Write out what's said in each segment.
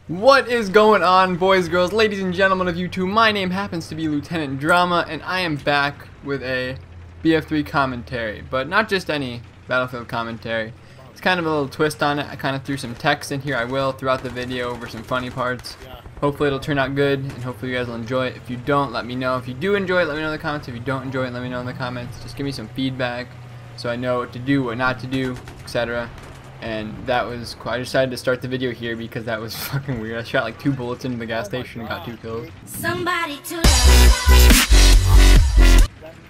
What is going on, boys, girls, ladies and gentlemen of YouTube? My name happens to be Lieutenant Drama, and I am back with a BF3 commentary, but not just any Battlefield commentary. It's kind of a little twist on it. I kind of threw some text in here. I will throughout the video over some funny parts. Hopefully it'll turn out good, and hopefully you guys will enjoy it. If you don't, let me know. If you do enjoy it, let me know in the comments. If you don't enjoy it, let me know in the comments. Just give me some feedback so I know what to do, what not to do, etc. And that was cool. I decided to start the video here because that was fucking weird. I shot like 2 bullets into the gas station and got 2 kills. Somebody to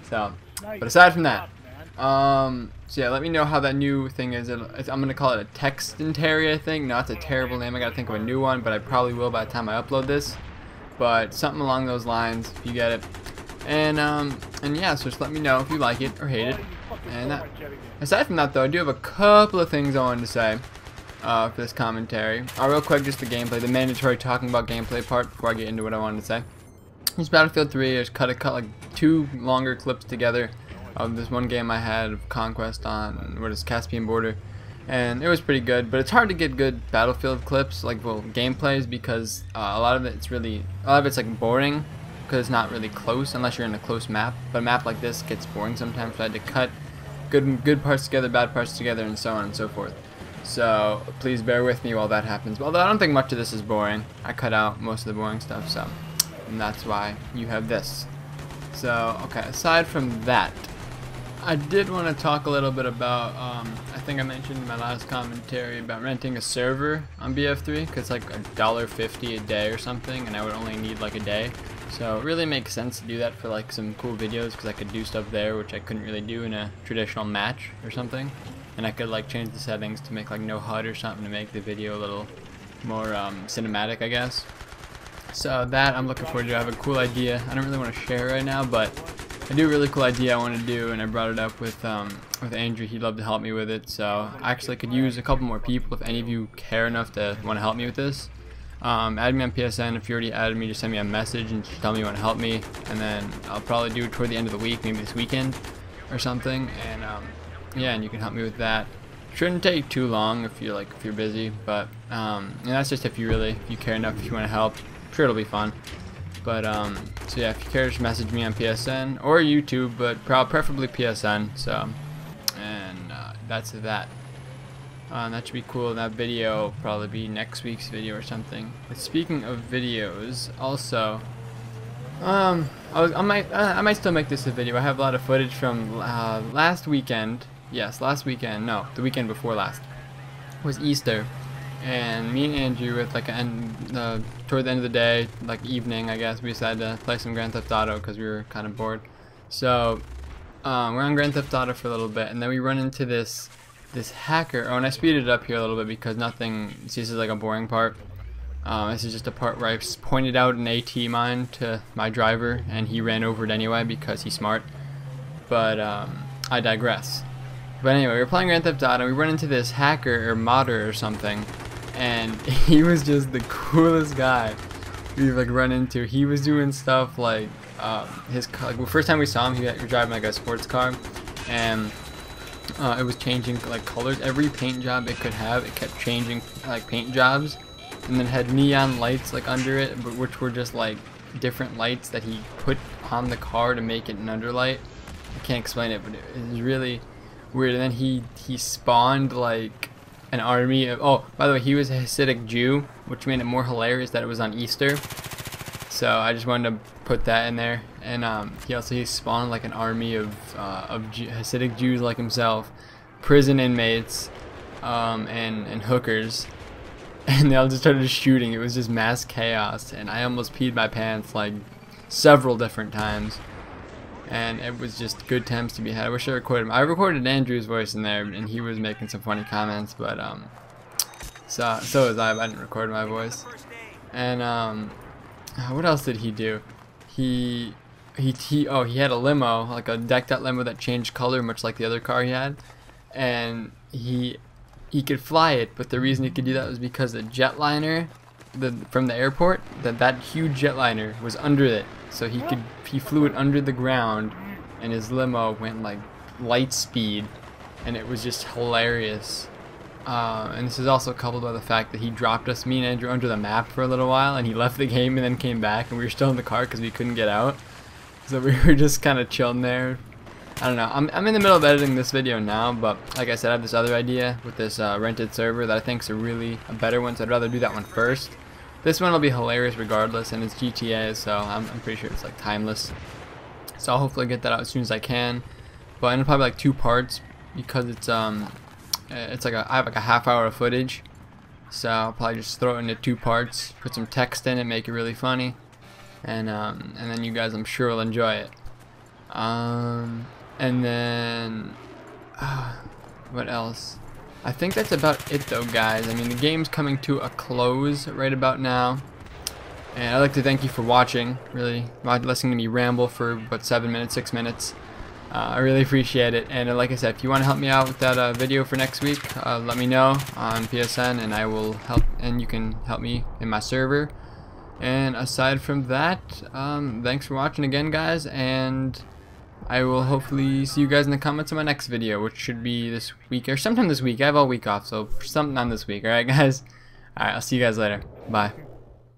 So, but aside from that, so yeah, let me know how that new thing is. I'm gonna call it a Text-Comm, I think. No, it's a terrible name. I gotta think of a new one, but I probably will by the time I upload this. But something along those lines, if you get it. And yeah, so just let me know if you like it or hate it. And that. Aside from that, though, I do have a couple of things I wanted to say for this commentary. Real quick, just the gameplay, the mandatory talking about gameplay part before I get into what I wanted to say. This Battlefield 3, I just cut like 2 longer clips together of this one game I had of Conquest on what is Caspian border, and it was pretty good. But it's hard to get good Battlefield clips, like gameplays, because a lot of it's like boring because it's not really close unless you're in a close map. But a map like this gets boring sometimes, so I had to cut good parts together, bad parts together, and so on and so forth. So please bear with me while that happens. Although I don't think much of this is boring. I cut out most of the boring stuff, so, and that's why you have this. So okay, aside from that, I did want to talk a little bit about, I think I mentioned in my last commentary about renting a server on BF3, because it's like $1.50 a day or something, and I would only need like a day. So it really makes sense to do that for like some cool videos, because I could do stuff there which I couldn't really do in a traditional match or something. And I could like change the settings to make like no HUD or something to make the video a little more cinematic, I guess. So that I'm looking forward to. I have a cool idea. I don't really want to share it right now, but I do a really cool idea I want to do, and I brought it up with Andrew. He'd love to help me with it. So I actually could use a couple more people if any of you care enough to want to help me with this. Add me on PSN. If you already added me, just send me a message and just tell me you want to help me, and then I'll probably do it toward the end of the week, maybe this weekend or something. And yeah, and you can help me with that. Shouldn't take too long if you're busy, but and that's just if you care enough, if you want to help. I'm sure it'll be fun. But so yeah, if you care, just message me on PSN or YouTube, but preferably PSN. So, and that's that. That should be cool. That video will probably be next week's video or something. But speaking of videos, also, I might still make this a video. I have a lot of footage from last weekend. Yes, last weekend. No, the weekend before last was Easter, and me and Andrew, with like toward the end of the day, like evening, I guess, we decided to play some Grand Theft Auto because we were kind of bored. So we're on Grand Theft Auto for a little bit, and then we run into this hacker. Oh, and I speeded it up here a little bit because this is like a boring part. This is just a part where I pointed out an AT mine to my driver, and he ran over it anyway because he's smart. But I digress. But anyway, we were playing Grand Theft Auto. We run into this hacker or modder or something, and he was just the coolest guy we've like run into. He was doing stuff like his car. Well, first time we saw him, he was driving like a sports car, and it was changing like colors. Every paint job it could have, it kept changing like paint jobs, and then had neon lights like under it, but which were just like different lights that he put on the car to make it an underlight. I can't explain it, but it was really weird. And then he spawned like an army of, oh, by the way, he was a Hasidic Jew, which made it more hilarious that it was on Easter. So I just wanted to put that in there. And he spawned like an army of Hasidic Jews like himself, prison inmates, and hookers, and they all just started shooting. It was just mass chaos, and I almost peed my pants like several different times. And it was just good times to be had. I wish I recorded him. I recorded Andrew's voice in there, and he was making some funny comments, but so was I. But I didn't record my voice. And what else did he do? He had a limo, like a decked out limo that changed color, much like the other car he had, and he could fly it. But the reason he could do that was because the jetliner from the airport, that huge jetliner was under it, so he flew it under the ground, and his limo went like light speed, and it was just hilarious. And this is also coupled by the fact that he dropped us, me and Andrew, under the map for a little while, and he left the game and then came back, and we were still in the car because we couldn't get out. So we were just kind of chilling there. I don't know. I'm in the middle of editing this video now, but like I said, I have this other idea with this rented server that I think is a better one, so I'd rather do that one first. This one will be hilarious regardless, and it's GTA, so I'm pretty sure it's like timeless. So I'll hopefully get that out as soon as I can. But it'll probably like 2 parts because it's like I have like a half hour of footage, so I'll probably just throw it into 2 parts, put some text in it, make it really funny, and then you guys, I'm sure, will enjoy it. And then what else? I think that's about it though, guys. I mean, the game's coming to a close right about now, and I'd like to thank you for watching, really listening to me ramble for about 7 minutes, 6 minutes. I really appreciate it, and like I said, if you want to help me out with that video for next week, let me know on PSN, and I will help, and you can help me in my server. And aside from that, thanks for watching again, guys, and I will hopefully see you guys in the comments on my next video, which should be this week or sometime this week. I have all week off, so sometime this week. Alright, guys? Alright, I'll see you guys later. Bye.